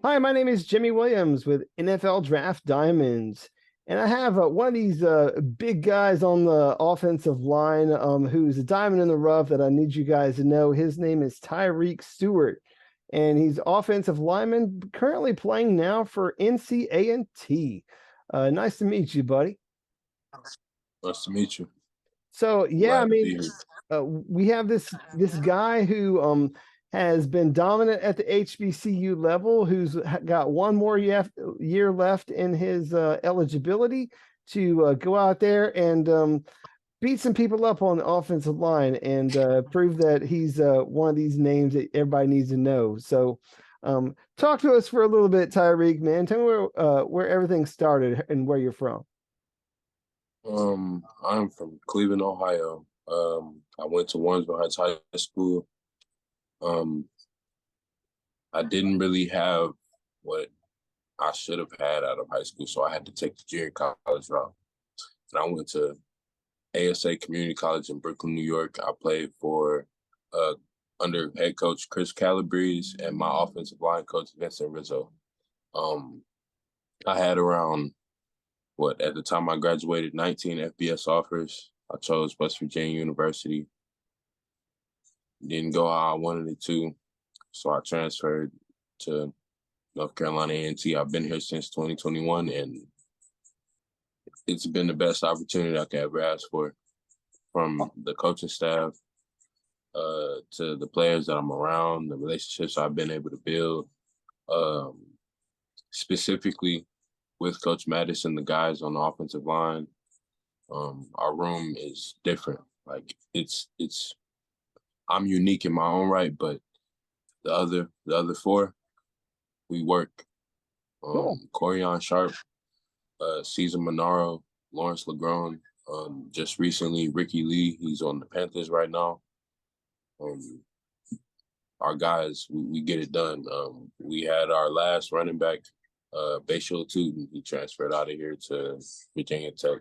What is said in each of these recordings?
Hi, my name is Jimmy Williams with NFL Draft Diamonds. And I have one of these big guys on the offensive line who's a diamond in the rough that I need you guys to know. His name is Tairiq Stewart, and he's offensive lineman currently playing now for NCANT. Nice to meet you, buddy. Nice to meet you. So yeah, I Glad to mean, be here. we have this guy who has been dominant at the HBCU level, who's got one more year left in his eligibility to go out there and beat some people up on the offensive line and prove that he's one of these names that everybody needs to know. So, talk to us for a little bit, Tyrique, man. Tell me where everything started and where you're from. I'm from Cleveland, Ohio. I went to Warrensville Heights High School. Um, I didn't really have what I should have had out of high school, so I had to take the junior college route. And I went to ASA Community College in Brooklyn, New York. I played for under head coach Chris Calabrese and my offensive line coach Vincent Rizzo. Um, I had around at the time I graduated, 19 FBS offers. I chose West Virginia University. Didn't go how I wanted it to, so I transferred to North Carolina A&T. I've been here since 2021, and it's been the best opportunity I could ever ask for, from the coaching staff to the players that I'm around, the relationships I've been able to build, um, specifically with Coach Mattis and the guys on the offensive line. Our room is different. Like it's I'm unique in my own right, but the other four, we work. Cool. Corian Sharp, Cesar Monaro, Lawrence LeGrone, just recently Ricky Lee, he's on the Panthers right now. Our guys, we get it done. We had our last running back, Bashil Tootin, he transferred out of here to Virginia Tech.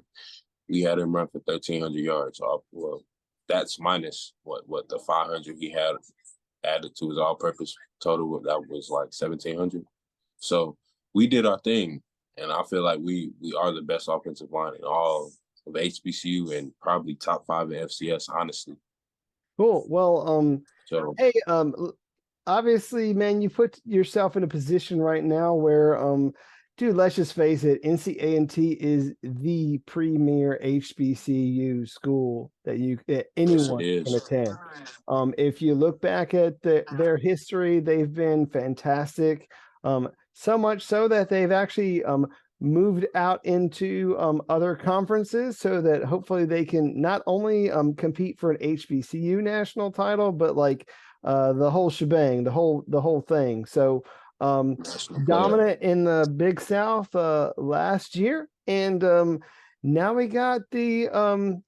We had him run for 1,300 yards. Well, that's minus what the 500 he had added to his all-purpose total. That was like 1,700. So we did our thing, and I feel like we are the best offensive line in all of HBCU and probably top 5 in FCS, honestly. Cool. Well, So hey, obviously, man, you put yourself in a position right now where, dude, let's just face it, NCANT is the premier HBCU school that yes, it anyone can is. attend. If you look back at their history, they've been fantastic. So much so that they've actually moved out into other conferences so that hopefully they can not only compete for an HBCU national title, but like the whole shebang, the whole thing. So National playoff. dominant in the Big South last year, and now we got the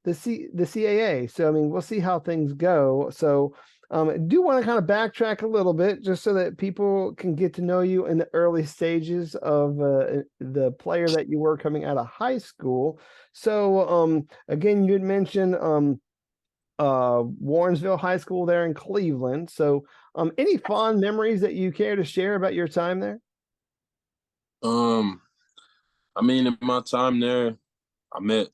CAA. So I mean, we'll see how things go. So I do want to kind of backtrack a little bit just so that people can get to know you in the early stages of the player that you were coming out of high school. So again, you had mentioned Warrensville High School there in Cleveland. So any fond memories that you care to share about your time there? Um, I mean, in my time there, I met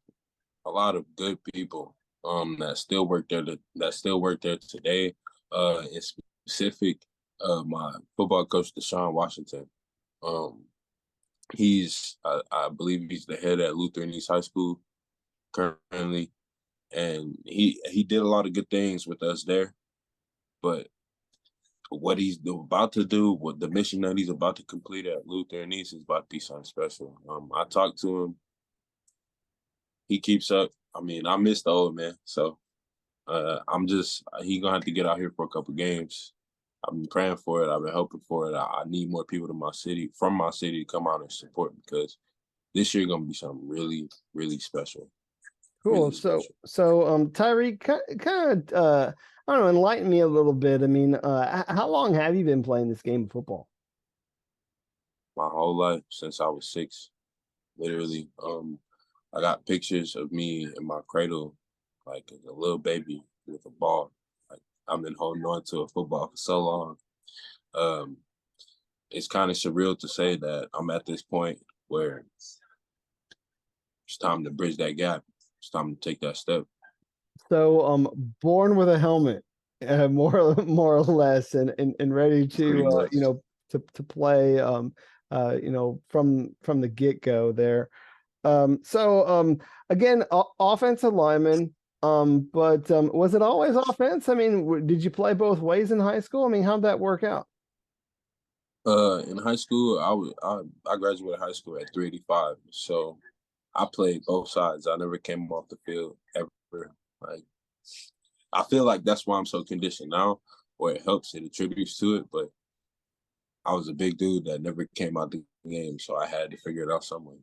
a lot of good people that still work there today. In specific, my football coach Deshaun Washington. Um, I believe he's the head at Lutheran East High School currently, and he did a lot of good things with us there. But what he's about to do, what the mission that he's about to complete at Lutheran East is about to be something special. I talked to him. He keeps up. I mean, I miss the old man, so he gonna have to get out here for a couple games. I've been praying for it. I've been hoping for it. I need more people from my city, to come out and support, because this year gonna be something really, really special. Cool. Really So, special. Tyreek, kind of, I don't know, enlighten me a little bit. I mean, how long have you been playing this game of football? My whole life since I was 6, literally. I got pictures of me in my cradle, like as a little baby with a ball. Like I've been holding on to a football for so long. Um, it's kind of surreal to say that I'm at this point where it's time to bridge that gap. It's time to take that step. So born with a helmet, more or less, and ready Pretty to much. to play from the get-go there. So again, offensive lineman. But was it always offense? I mean, did you play both ways in high school? I mean, how'd that work out? In high school, I graduated high school at 385, so I played both sides. I never came off the field ever. Like I feel like that's why I'm so conditioned now, or it helps, it attributes to it. But I was a big dude that never came out the game, so I had to figure it out some way.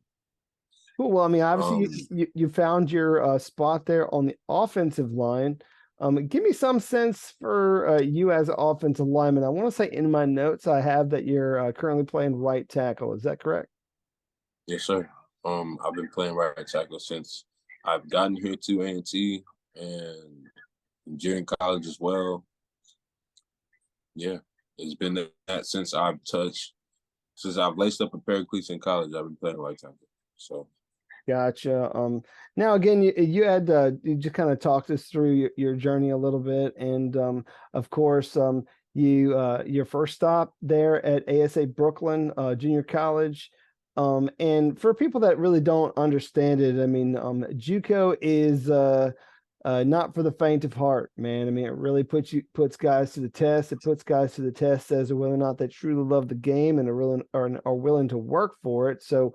Cool. Well, I mean, obviously Um, you found your spot there on the offensive line. Give me some sense for you as an offensive lineman. I want to say in my notes I have that you're currently playing right tackle. Is that correct? yes, sir. I've been playing right tackle since I've gotten here to A&T and during college as well. Yeah, it's been that since I've laced up a pair of cleats in college. I've been playing right tackle. So Gotcha. Now again, you had you just kind of talked us through your journey a little bit, and of course, you your first stop there at ASA Brooklyn Junior College. And for people that really don't understand it, I mean, JUCO is not for the faint of heart, man. I mean, it really puts guys to the test. It puts guys to the test as to whether or not they truly love the game and are willing to work for it. So,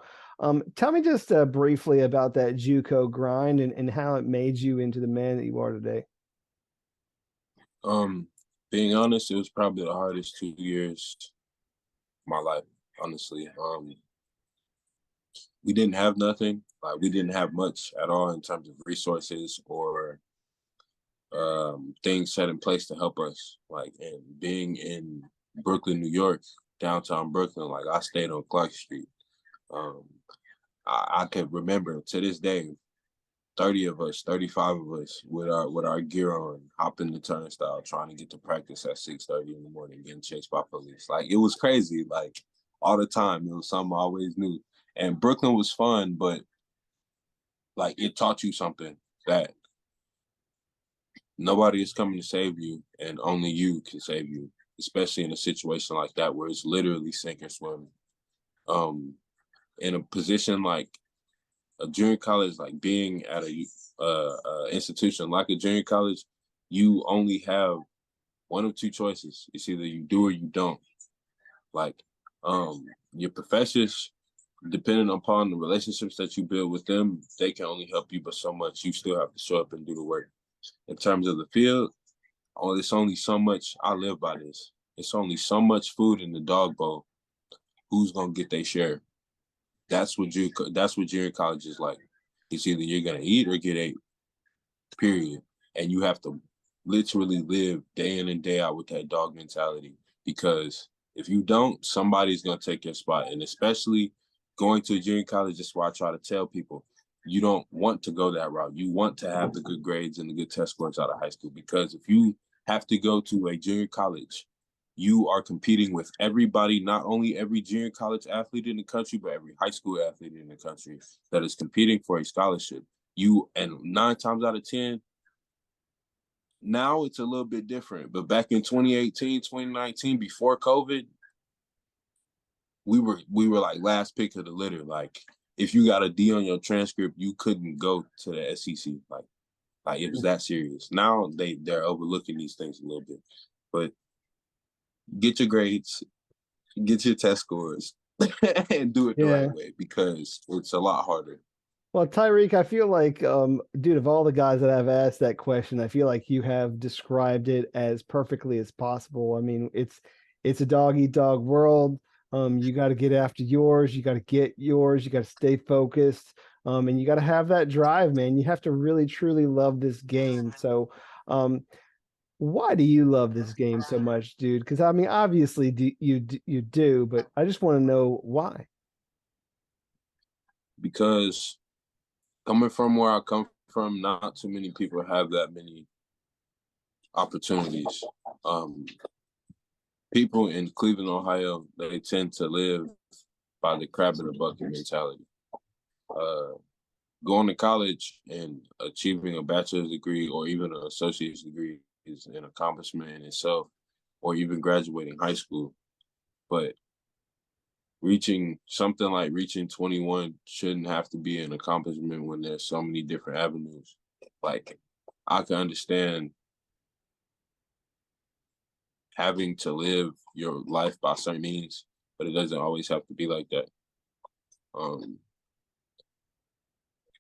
tell me just briefly about that JUCO grind and how it made you into the man that you are today. um, being honest, it was probably the hardest 2 years of my life, honestly. We didn't have nothing. Like we didn't have much at all in terms of resources or things set in place to help us. Like and being in Brooklyn, New York, downtown Brooklyn, like I stayed on Clark Street. Um, I could remember to this day, 30 of us, 35 of us with our gear on, hopping the turnstile, trying to get to practice at 6:30 in the morning, getting chased by police. Like it was crazy. Like all the time. It was something I always knew. And Brooklyn was fun, but like it taught you something that nobody is coming to save you and only you can save you, especially in a situation like that where it's literally sink or swim. Um, in a position like a junior college, like being at a institution like a junior college, you only have one of two choices. It's either you do or you don't. Like your professors, depending upon the relationships that you build with them, they can only help you but so much. You still have to show up and do the work. In terms of the field, it's only so much. I live by this. It's only so much food in the dog bowl. Who's gonna get their share? That's what junior college is like. It's either you're gonna eat or get ate. Period. And you have to literally live day in and day out with that dog mentality because if you don't, somebody's gonna take your spot. And especially going to a junior college, that's why I try to tell people you don't want to go that route. You want to have the good grades and the good test scores out of high school because if you have to go to a junior college, you are competing with everybody, not only every junior college athlete in the country, but every high school athlete in the country that is competing for a scholarship. You and 9 times out of 10, now it's a little bit different. But back in 2018, 2019, before COVID, we were like last pick of the litter. Like if you got a D on your transcript, you couldn't go to the SEC. Like it was that serious. Now they're overlooking these things a little bit. But get your grades, get your test scores, and do it the Yeah. right way because it's a lot harder. Well, Tyreek, I feel like, dude, of all the guys that I've asked that question, I feel like you have described it as perfectly as possible. I mean, it's a dog eat dog world. You got to get after yours. You got to get yours. You got to stay focused. And you got to have that drive, man. You have to really truly love this game. So, why do you love this game so much, dude? Because I mean, obviously, you do, but I just want to know why. Because coming from where I come from, not too many people have that many opportunities. Um, people in Cleveland, Ohio, they tend to live by the crab in the bucket mentality. Going to college and achieving a bachelor's degree or even an associate's degree is an accomplishment in itself, or even graduating high school. But reaching 21 shouldn't have to be an accomplishment when there's so many different avenues. Like, I can understand having to live your life by certain means, but it doesn't always have to be like that.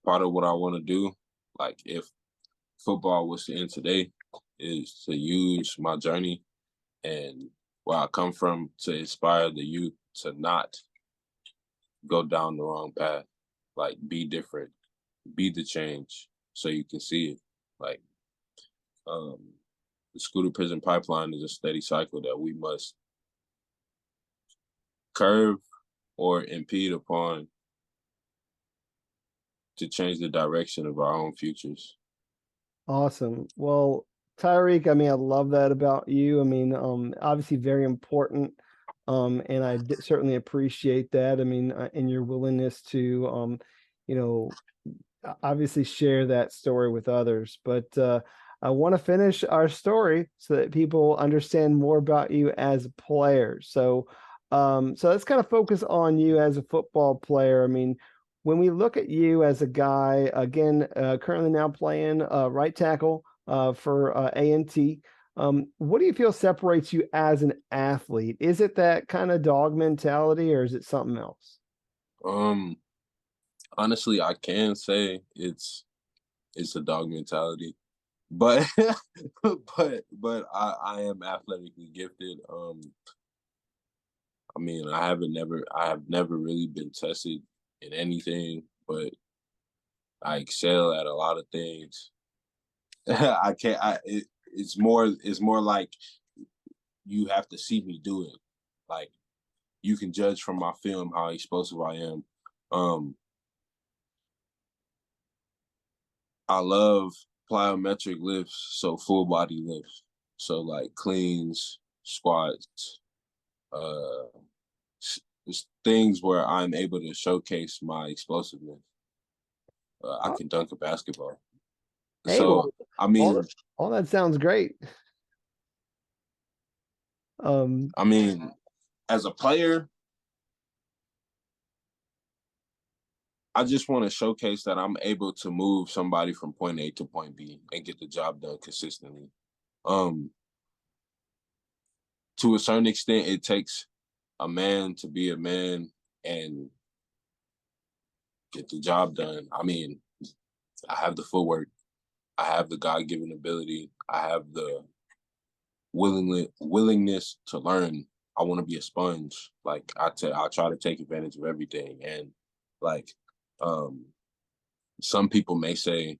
Part of what I want to do, like if football was to end today, is to use my journey and where I come from to inspire the youth to not go down the wrong path. Like, be different, be the change so you can see it. Like, the school to prison pipeline is a steady cycle that we must curve or impede upon to change the direction of our own futures. Awesome. Well, Tyrique, I mean, I love that about you. I mean, obviously very important. And I certainly appreciate that. I mean, and your willingness to, you know, obviously share that story with others. But I want to finish our story so that people understand more about you as a player. So let's kind of focus on you as a football player. I mean, when we look at you as a guy, again, currently now playing right tackle for A&T, what do you feel separates you as an athlete? Is it that kind of dog mentality, or is it something else? Honestly, I can say it's a dog mentality, but I am athletically gifted. I mean, I have never really been tested in anything, but I excel at a lot of things. I can't. It's more like you have to see me do it. Like, you can judge from my film how explosive I am. I love plyometric lifts, so full body lifts. So like cleans, squats, uh, things where I'm able to showcase my explosiveness. I Oh, can dunk a basketball. hey, well, So I all mean, that, all that sounds great. Um, I mean, as a player, I just want to showcase that I'm able to move somebody from point A to point B and get the job done consistently. Um, to a certain extent, it takes a man to be a man and get the job done. I mean, I have the footwork, I have the God given ability, I have the willingness to learn. I want to be a sponge. Like, I try to take advantage of everything. And like, um, some people may say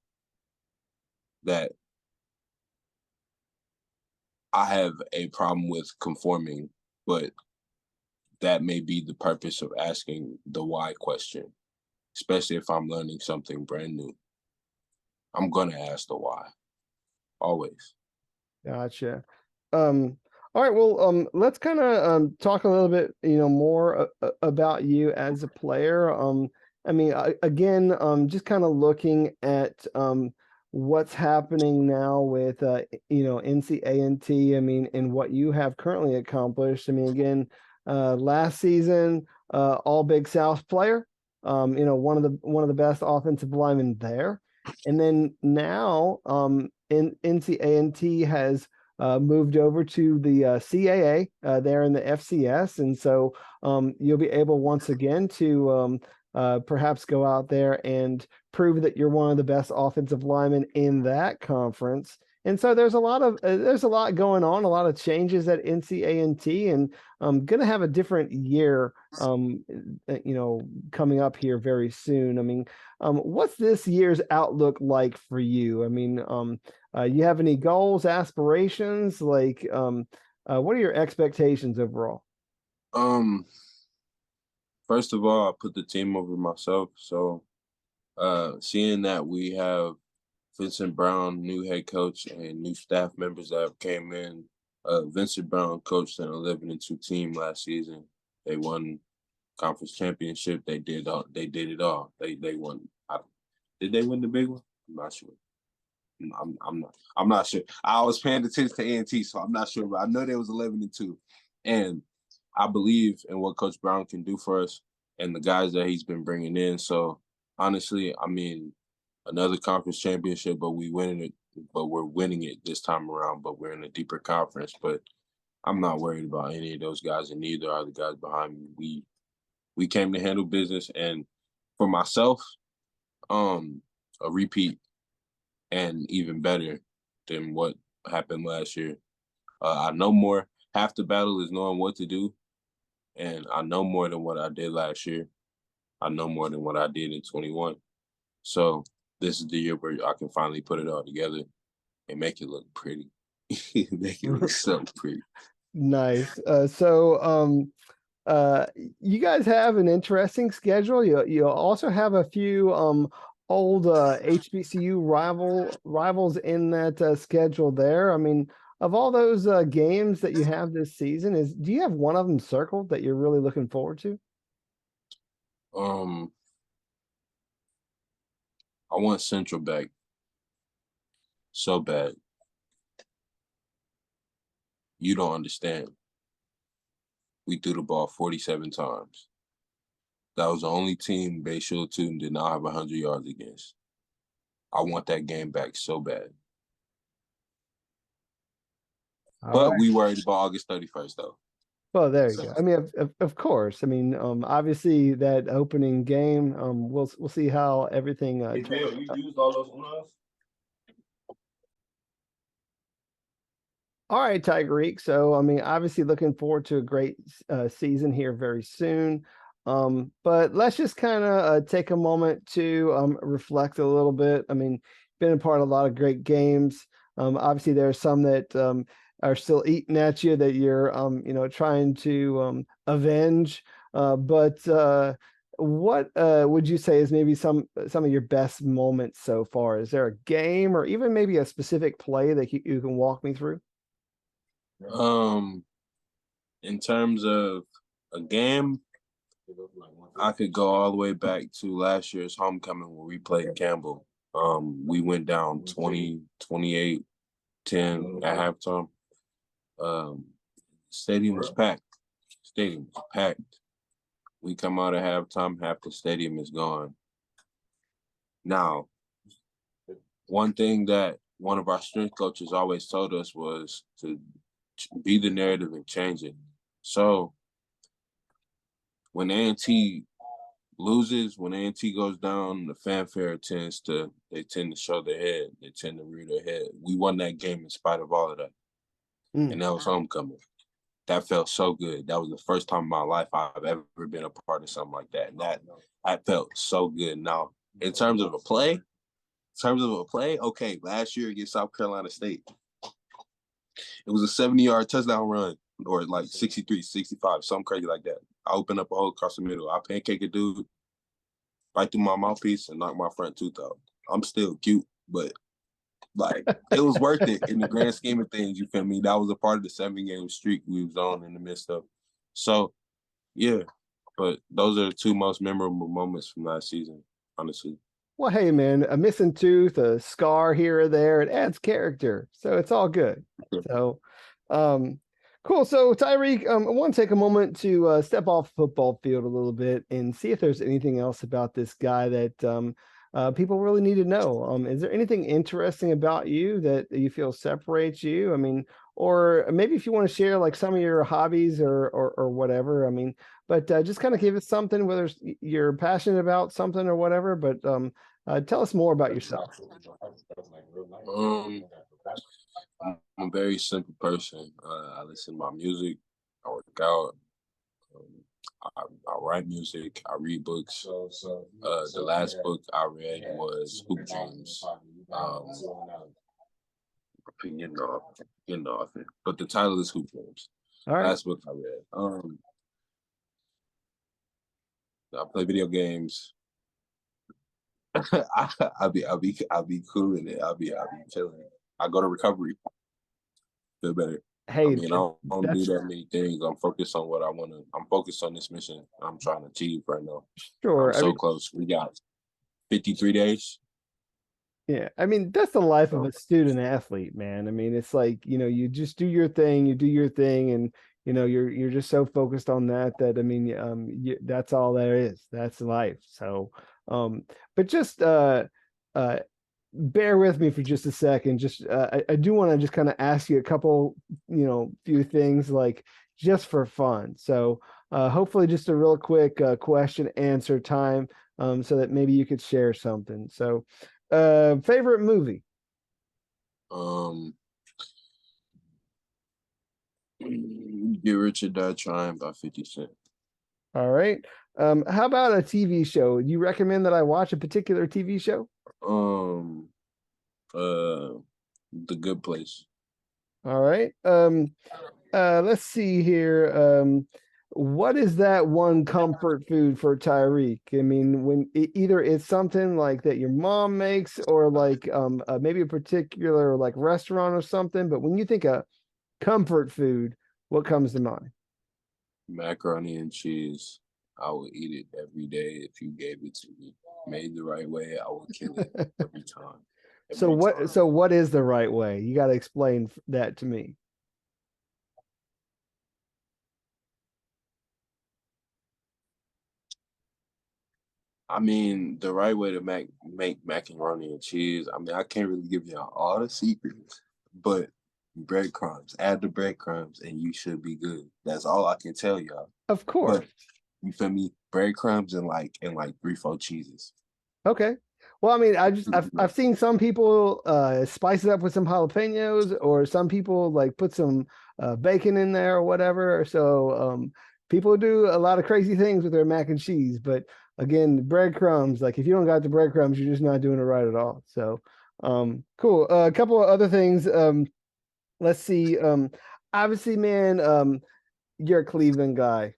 that I have a problem with conforming, but that may be the purpose of asking the why question, especially if I'm learning something brand new. I'm gonna ask the why, always. Gotcha. Um, all right, well, let's kind of talk a little bit, more about you as a player. I mean, again, just kind of looking at what's happening now with NCANT. I mean, and what you have currently accomplished. I mean, again, last season, All Big South player. One of the best offensive linemen there. And then now, NCANT has moved over to the CAA there in the FCS, and so you'll be able once again to perhaps go out there and prove that you're one of the best offensive linemen in that conference. And so there's a lot going on, a lot of changes at NCANT, and I'm going to have a different year, coming up here very soon. I mean, what's this year's outlook like for you? I mean, you have any goals, aspirations? Like, what are your expectations overall? Um, First of all, I put the team over myself. So, seeing that we have Vincent Brown, new head coach, and new staff members that have came in, Vincent Brown coached an 11-2 team last season. They won conference championship. They did all. They did it all. They won. Did they win the big one? I'm not sure. I'm not sure. I was paying attention to A&T, so I'm not sure, but I know they was 11-2, and I believe in what Coach Brown can do for us and the guys that he's been bringing in. So honestly, I mean, another conference championship, but we're winning it this time around. But we're in a deeper conference. But I'm not worried about any of those guys, and neither are the guys behind me. We came to handle business, and for myself, a repeat and even better than what happened last year. I know more. Half the battle is knowing what to do, and I know more than what I did last year. I know more than what I did in 21. So this is the year where I can finally put it all together and make it look pretty. Make it look so pretty. Nice. You guys have an interesting schedule. You also have a few old HBCU rivals in that schedule there. I mean, of all those games that you have this season, do you have one of them circled that you're really looking forward to? I want Central back so bad. You don't understand. We threw the ball 47 times. That was the only team Bayshore 2 did not have 100 yards against. I want that game back so bad. But we worried about August 31st, though. Well, there you go. I mean, of course. I mean, obviously that opening game, we'll see how everything turns out. You used all those unos? All right, Tyrique. So, I mean, obviously looking forward to a great season here very soon. But let's just kind of take a moment to reflect a little bit. I mean, been a part of a lot of great games. Obviously, there are some that are still eating at you that you're, trying to avenge. But what would you say is maybe some of your best moments so far? Is there a game or even maybe a specific play that you can walk me through? In terms of a game, I could go all the way back to last year's homecoming where we played Campbell. We went down 20, 28, 10 at halftime. Stadium was packed. Stadium was packed. We come out at halftime, half the stadium is gone. Now, one thing that one of our strength coaches always told us was to be the narrative and change it. So when A&T loses, when A&T goes down, the fanfare they tend to show their head. They tend to rear their head. We won that game in spite of all of that. And that was homecoming. That felt so good. That was the first time in my life I've ever been a part of something like that. And that felt so good. Now, in terms of a play, okay, last year against South Carolina State, it was a 70-yard touchdown run, or like 63, 65, something crazy like that. I opened up a hole across the middle. I pancake a dude right through my mouthpiece and knocked my front tooth out. I'm still cute, but like it was worth it in the grand scheme of things. You feel me? That was a part of the 7-game streak we was on in the midst of. So, yeah. But those are the two most memorable moments from last season, honestly. Well, hey, man, a missing tooth, a scar here or there, it adds character. So it's all good. So, cool. So, Tyrique, I want to take a moment to step off the football field a little bit and see if there's anything else about this guy that people really need to know. Is there anything interesting about you that you feel separates you? I mean, or maybe if you want to share like some of your hobbies or whatever. I mean, but just kind of give us something, whether you're passionate about something or whatever. But tell us more about yourself. I'm a very simple person. I listen to my music. I work out. I write music. I read books. The last book I read was Hoop Dreams. Getting off it. But the title is Hoop Dreams. All right. Last book I read. I play video games. I'll be cool in it. I'll be chilling. I go to recovery. Feel better. I Hey, mean, I don't do that's that many things. I'm focused on what I want to. I'm focused on this mission I'm trying to achieve right now. I'm sure. I so mean, close. We got 53 days. yeah, I mean, that's the life of So, a student athlete, man. I mean, it's like, you just do your thing, you do your thing, and you're just so focused on that I mean, that's all there is. That's life. So, but just uh bear with me for just a second. Just I do want to just kind of ask you a couple, few things like just for fun. So, hopefully just a real quick question answer time, so that maybe you could share something. So, favorite movie? um, Get Rich or Die Trying by 50 Cent. All right. How about a TV show? You recommend that I watch a particular TV show? Um, uh, The Good Place. All right. Let's see here. What is that one comfort food for Tyrique? I mean, when either it's something like that your mom makes, or like maybe a particular like restaurant or something, but when you think of comfort food, what comes to mind? Macaroni and cheese. I would eat it every day if you gave it to me. Made the right way, I would kill it every time. So Every what time. so what is the right way? You got to explain that to me. I mean, the right way to make macaroni and cheese. I mean, I can't really give you all the secrets, but breadcrumbs. Add the breadcrumbs, and you should be good. That's all I can tell y'all. Of But course. you feel me? Breadcrumbs and like 3, 4 cheeses. Okay. Well, I mean, I've seen some people spice it up with some jalapenos, or some people like put some bacon in there or whatever. So people do a lot of crazy things with their mac and cheese. But again, breadcrumbs, like if you don't got the breadcrumbs, you're just not doing it right at all. So cool. A couple of other things. Let's see. Obviously, man, you're a Cleveland guy.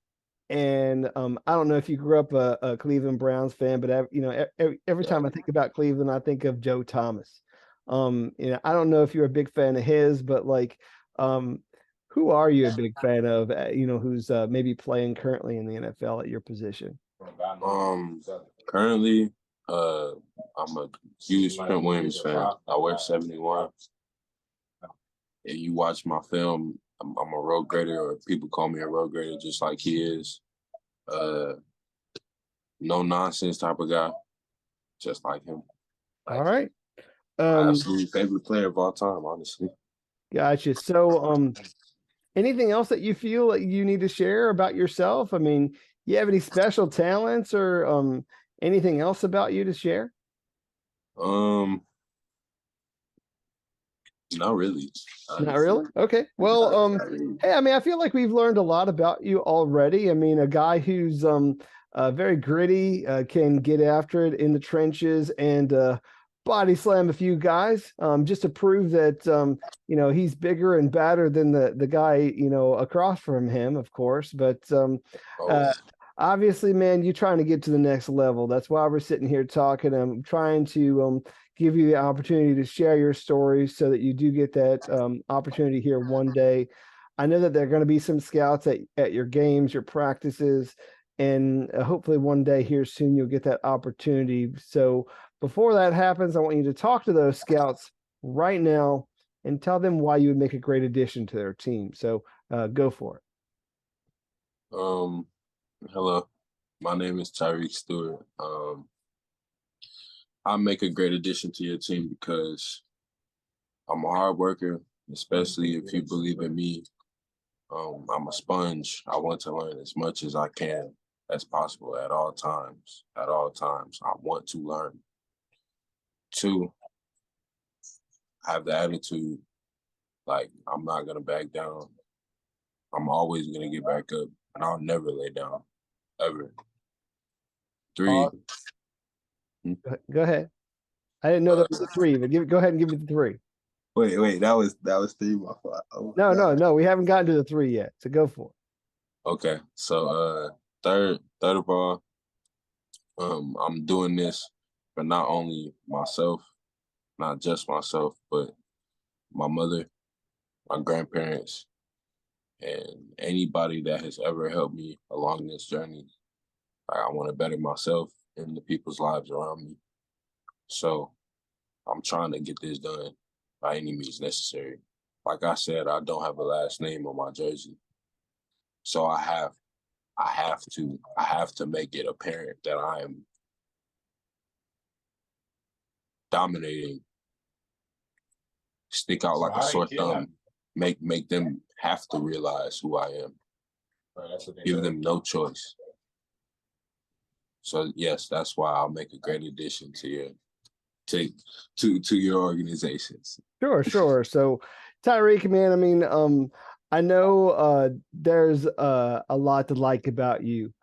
And I don't know if you grew up a Cleveland Browns fan, but every time I think about Cleveland, I think of Joe Thomas. I don't know if you're a big fan of his, but like, um, who are you a big fan of? Who's maybe playing currently in the NFL at your position? Um, Currently, uh, I'm a huge Trent Williams fan. I wear 71. If you watch my film, I'm a road grader, or people call me a road grader, just like he is. Uh, no nonsense type of guy, just like him. All Like right. my Um, absolute favorite player of all time, honestly. gotcha. So, anything else that you feel like you need to share about yourself? I mean, you have any special talents, or anything else about you to share? Um, Not really, Not honestly. really? Okay. Well, Not really. hey, I mean, I feel like we've learned a lot about you already. I mean, a guy who's very gritty, can get after it in the trenches, and body slam a few guys, just to prove that he's bigger and badder than the guy, across from him, of course. But Oh, uh obviously, man, you're trying to get to the next level. That's why we're sitting here talking. I'm trying to give you the opportunity to share your story so that you do get that opportunity here one day. I know that there are going to be some scouts at your games, your practices, and hopefully one day here soon you'll get that opportunity. So before that happens, I want you to talk to those scouts right now and tell them why you would make a great addition to their team. So go for it. um, hello. My name is Tyrique Stewart. I make a great addition to your team because I'm a hard worker, especially if you believe in me. I'm a sponge. I want to learn as much as I can as possible at all times. At all times, I want to learn. Two, have the attitude like I'm not gonna back down. I'm always gonna get back up, and I'll never lay down ever. Uh, Three, hmm? go ahead. I didn't know uh, there was a three, but go ahead and give me the three. wait, that was three. My fault. Oh No, my no, god. no. We haven't gotten to the three yet. So go for Okay, so third of all, I'm doing this for not only myself, not just myself, but my mother, my grandparents, And anybody that has ever helped me along this journey, I want to better myself and the people's lives around me. So I'm trying to get this done by any means necessary. Like I said, I don't have a last name on my jersey. So I have to make it apparent that I am dominating, stick out like a sore thumb, make them have to realize who I am. Give them no choice. So yes, that's why I'll make a great addition to your organizations. Sure. So Tyrique, man, I mean, I know there's a lot to like about you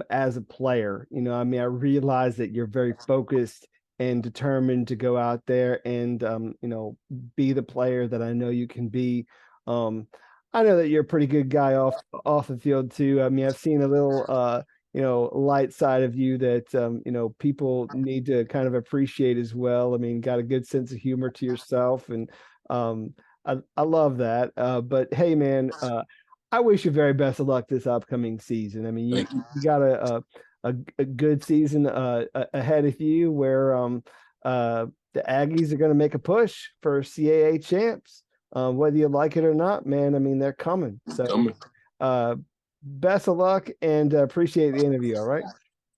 as a player. You know, I mean, I realize that you're very focused and determined to go out there and you know, be the player that I know you can be. I know that you're a pretty good guy off the field too. I mean, I've seen a little you know, light side of you that you know, people need to kind of appreciate as well. I mean, got a good sense of humor to yourself, and I love that. But hey, man, I wish you very best of luck this upcoming season. I mean, you got a good season ahead of you, where the Aggies are going to make a push for CAA champs, whether you like it or not, man. I mean, they're coming. So, best of luck, and appreciate the interview. All right.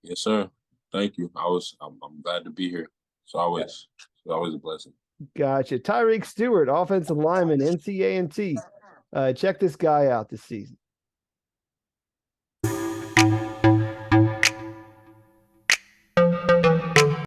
Yes, sir. Thank you. I'm glad to be here. It's always a blessing. Gotcha. Tairiq Stewart, offensive lineman, NCA&T. Check this guy out this season.